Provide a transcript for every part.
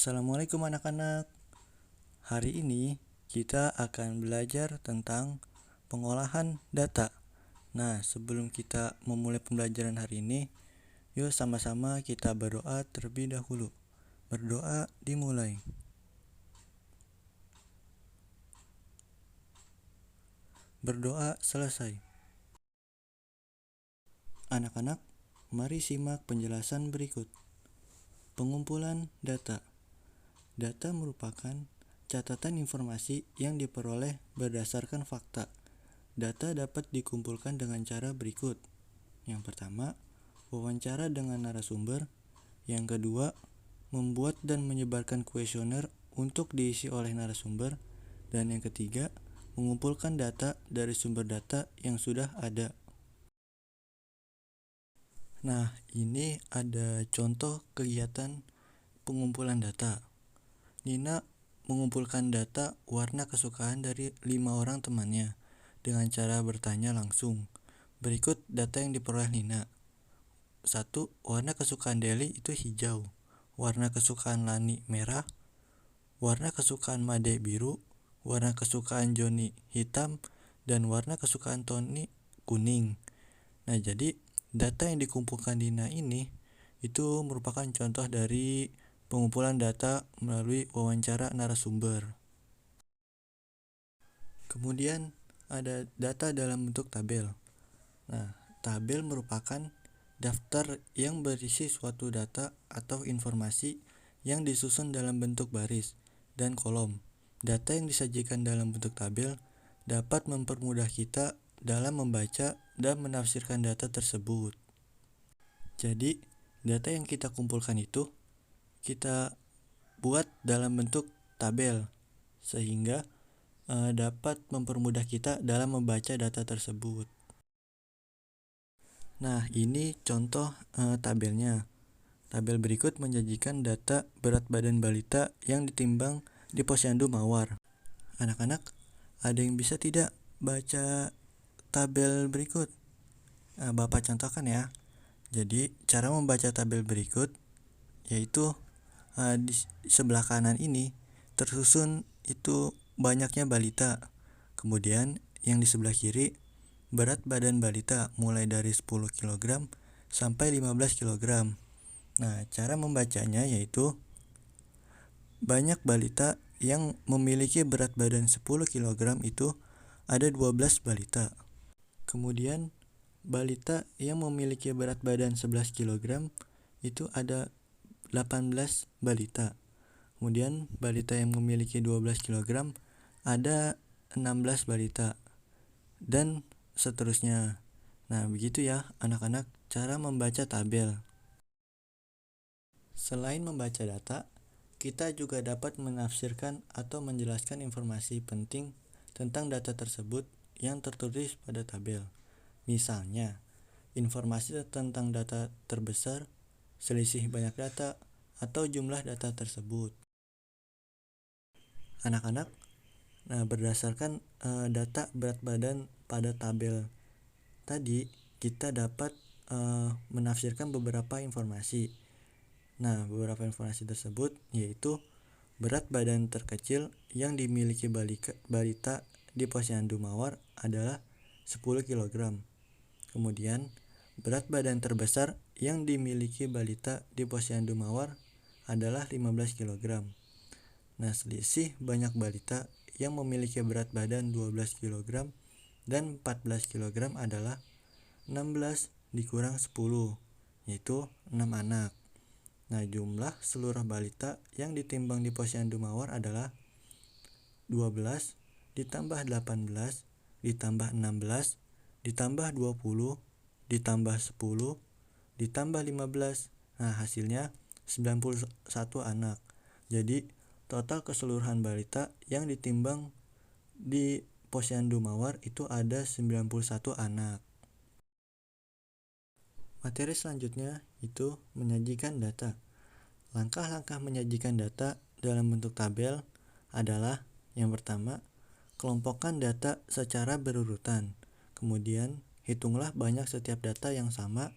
Assalamualaikum anak-anak. Hari ini kita akan belajar tentang pengolahan data. Nah, sebelum kita memulai pembelajaran hari ini, yuk sama-sama kita berdoa terlebih dahulu. Berdoa dimulai. Berdoa selesai. Anak-anak, mari simak penjelasan berikut. Pengumpulan data. Data merupakan catatan informasi yang diperoleh berdasarkan fakta. Data dapat dikumpulkan dengan cara berikut. Yang pertama, wawancara dengan narasumber. Yang kedua, membuat dan menyebarkan kuesioner untuk diisi oleh narasumber. Dan yang ketiga, mengumpulkan data dari sumber data yang sudah ada. Nah, ini ada contoh kegiatan pengumpulan data. Nina mengumpulkan data warna kesukaan dari 5 orang temannya dengan cara bertanya langsung. Berikut data yang diperoleh Nina. 1. Warna kesukaan Deli itu hijau. Warna kesukaan Lani merah. Warna kesukaan Made biru. Warna kesukaan Joni hitam. Dan warna kesukaan Tony kuning. Nah, jadi data yang dikumpulkan Nina ini itu merupakan contoh dari pengumpulan data melalui wawancara narasumber. Kemudian ada data dalam bentuk tabel. Nah, tabel merupakan daftar yang berisi suatu data atau informasi yang disusun dalam bentuk baris dan kolom. Data yang disajikan dalam bentuk tabel dapat mempermudah kita dalam membaca dan menafsirkan data tersebut. Jadi, data yang kita kumpulkan itu kita buat dalam bentuk tabel sehingga dapat mempermudah kita dalam membaca data tersebut. Nah, ini contoh tabelnya. Tabel berikut menjanjikan data berat badan balita yang ditimbang di Posyandu Mawar. Anak-anak, ada yang bisa tidak baca tabel berikut? Bapak contohkan ya. Jadi, cara membaca tabel berikut yaitu di sebelah kanan ini tersusun itu banyaknya balita. Kemudian yang di sebelah kiri berat badan balita mulai dari 10 kg sampai 15 kg. Nah, cara membacanya yaitu banyak balita yang memiliki berat badan 10 kg itu ada 12 balita. Kemudian balita yang memiliki berat badan 11 kg itu ada 18 balita. Kemudian balita yang memiliki 12 kg ada 16 balita. Dan seterusnya. Nah, begitu ya anak-anak cara membaca tabel. Selain membaca data, kita juga dapat menafsirkan atau menjelaskan informasi penting tentang data tersebut yang tertulis pada tabel. Misalnya, informasi tentang data terbesar, selisih banyak data, atau jumlah data tersebut. Anak-anak, nah berdasarkan data berat badan pada tabel tadi, kita dapat menafsirkan beberapa informasi. Nah, beberapa informasi tersebut yaitu berat badan terkecil yang dimiliki balita di Posyandu Mawar adalah 10 kg. Kemudian, berat badan terbesar yang dimiliki balita di Posyandu Mawar adalah 15 kg. Nah, selisih banyak balita yang memiliki berat badan 12 kg dan 14 kg adalah 16 dikurang 10, yaitu 6 anak. Nah, jumlah seluruh balita yang ditimbang di Posyandu Mawar adalah 12 ditambah 18 ditambah 16 ditambah 20 ditambah 10 ditambah 15. Nah, hasilnya 91 anak. Jadi, total keseluruhan balita yang ditimbang di Posyandu Mawar itu ada 91 anak. Materi selanjutnya itu menyajikan data. Langkah-langkah menyajikan data dalam bentuk tabel adalah yang pertama, kelompokkan data secara berurutan. Kemudian, hitunglah banyak setiap data yang sama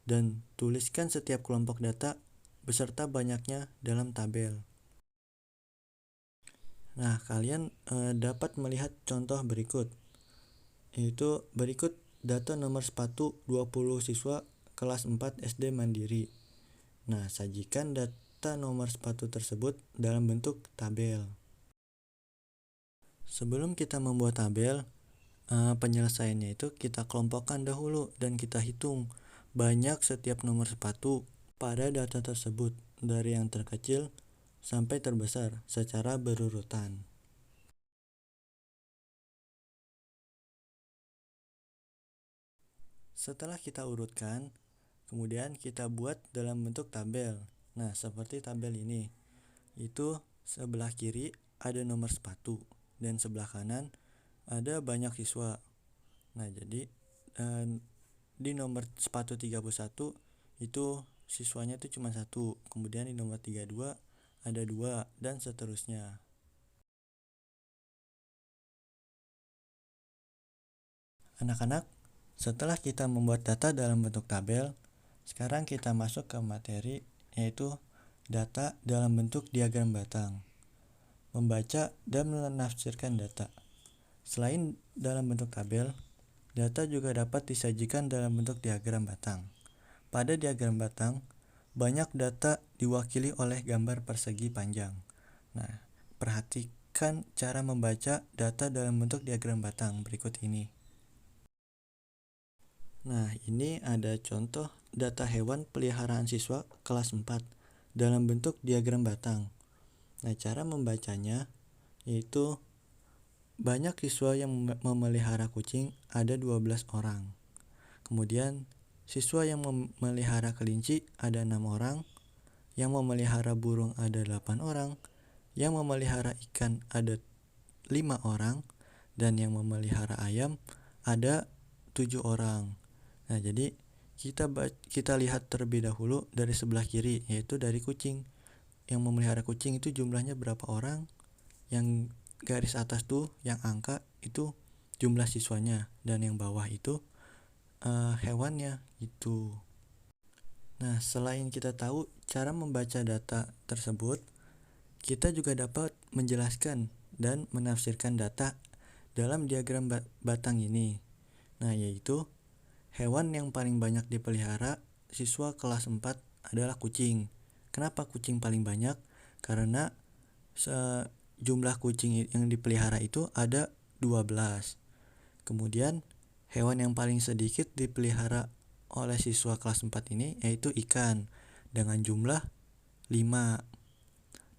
dan tuliskan setiap kelompok data beserta banyaknya dalam tabel. Nah, kalian dapat melihat contoh berikut, yaitu berikut data nomor sepatu 20 siswa kelas 4 SD Mandiri. Nah, sajikan data nomor sepatu tersebut dalam bentuk tabel. Sebelum kita membuat tabel, penyelesaiannya itu kita kelompokkan dahulu dan kita hitung banyak setiap nomor sepatu pada data tersebut dari yang terkecil sampai terbesar secara berurutan. Setelah kita urutkan, kemudian kita buat dalam bentuk tabel. Nah, seperti tabel ini. Itu sebelah kiri ada nomor sepatu dan sebelah kanan ada banyak siswa. Nah, jadi di nomor sepatu 31 itu siswanya itu cuma satu. Kemudian di nomor 32 ada 2 dan seterusnya. Anak-anak, setelah kita membuat data dalam bentuk tabel, sekarang kita masuk ke materi, yaitu data dalam bentuk diagram batang. Membaca dan menafsirkan data. Selain dalam bentuk tabel, data juga dapat disajikan dalam bentuk diagram batang. Pada diagram batang, banyak data diwakili oleh gambar persegi panjang. Nah, perhatikan cara membaca data dalam bentuk diagram batang berikut ini. Nah, ini ada contoh data hewan peliharaan siswa kelas 4 dalam bentuk diagram batang. Nah, cara membacanya yaitu banyak siswa yang memelihara kucing ada 12 orang. Kemudian, siswa yang memelihara kelinci ada 6 orang, yang memelihara burung ada 8 orang, yang memelihara ikan ada 5 orang, dan yang memelihara ayam ada 7 orang. Nah, jadi kita lihat terlebih dahulu dari sebelah kiri, yaitu dari kucing. Yang memelihara kucing itu jumlahnya berapa orang? Yang garis atas tuh yang angka itu jumlah siswanya, dan yang bawah itu hewannya gitu. Nah, selain kita tahu cara membaca data tersebut, kita juga dapat menjelaskan dan menafsirkan data dalam diagram batang ini. Nah, yaitu hewan yang paling banyak dipelihara siswa kelas 4 adalah kucing. Kenapa kucing paling banyak? Karena jumlah kucing yang dipelihara itu ada 12. Kemudian hewan yang paling sedikit dipelihara oleh siswa kelas 4 ini yaitu ikan dengan jumlah 5.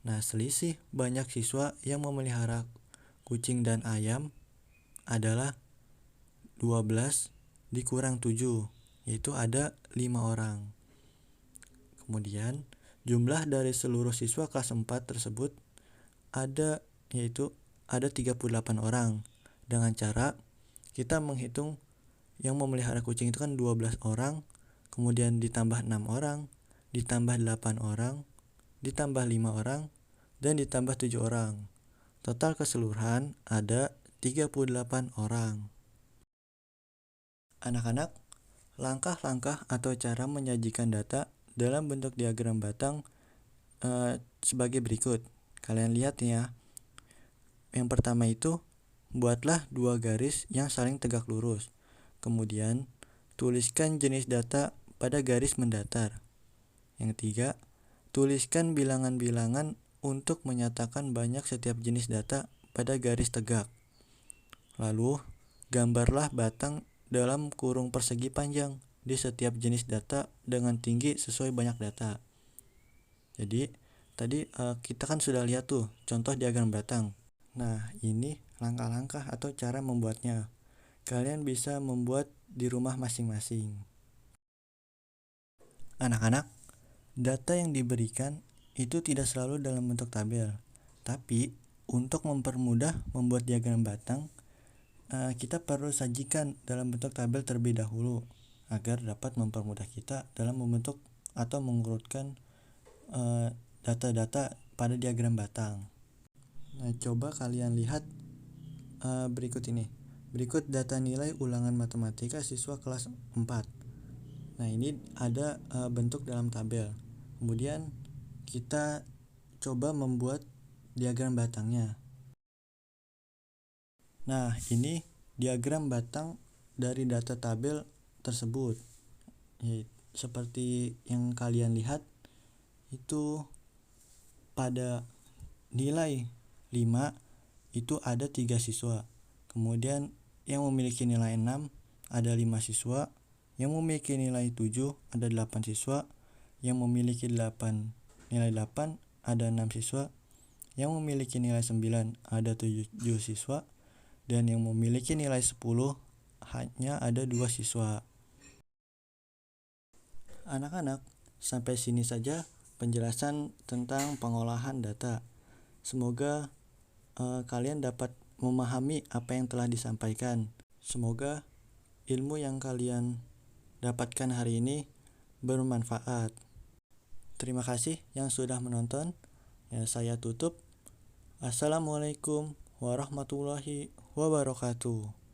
Nah, selisih banyak siswa yang memelihara kucing dan ayam adalah 12 dikurang 7, yaitu ada 5 orang. Kemudian jumlah dari seluruh siswa kelas 4 tersebut ada 38 orang. Dengan cara kita menghitung yang memelihara kucing itu kan 12 orang, kemudian ditambah 6 orang, ditambah 8 orang, ditambah 5 orang, dan ditambah 7 orang. Total keseluruhan ada 38 orang. Anak-anak, langkah-langkah atau cara menyajikan data dalam bentuk diagram batang sebagai berikut. Kalian lihat ya. Yang pertama itu, buatlah 2 garis yang saling tegak lurus. Kemudian, tuliskan jenis data pada garis mendatar. Yang ketiga, tuliskan bilangan-bilangan untuk menyatakan banyak setiap jenis data pada garis tegak. Lalu, gambarlah batang dalam kurung persegi panjang di setiap jenis data dengan tinggi sesuai banyak data. Jadi, tadi kita kan sudah lihat tuh contoh diagram batang. Nah, ini langkah-langkah atau cara membuatnya. Kalian bisa membuat di rumah masing-masing. Anak-anak, data yang diberikan itu tidak selalu dalam bentuk tabel. Tapi, untuk mempermudah membuat diagram batang, kita perlu sajikan dalam bentuk tabel terlebih dahulu agar dapat mempermudah kita dalam membentuk atau mengurutkan data-data pada diagram batang. Nah, coba kalian lihat berikut ini. Berikut data nilai ulangan matematika siswa kelas 4. Nah, ini ada bentuk dalam tabel. Kemudian kita coba membuat diagram batangnya. Nah, ini diagram batang dari data tabel tersebut. Seperti yang kalian lihat, itu pada nilai 5 itu ada 3 siswa. Kemudian yang memiliki nilai 6 ada 5 siswa, yang memiliki nilai 7 ada 8 siswa, yang memiliki nilai 8 ada 6 siswa, yang memiliki nilai 9 ada 7 siswa, dan yang memiliki nilai 10 hanya ada 2 siswa. Anak-anak, sampai sini saja penjelasan tentang pengolahan data. Semoga kalian dapat memahami apa yang telah disampaikan. Semoga ilmu yang kalian dapatkan hari ini bermanfaat. Terima kasih yang sudah menonton. Saya tutup. Assalamualaikum warahmatullahi wabarakatuh.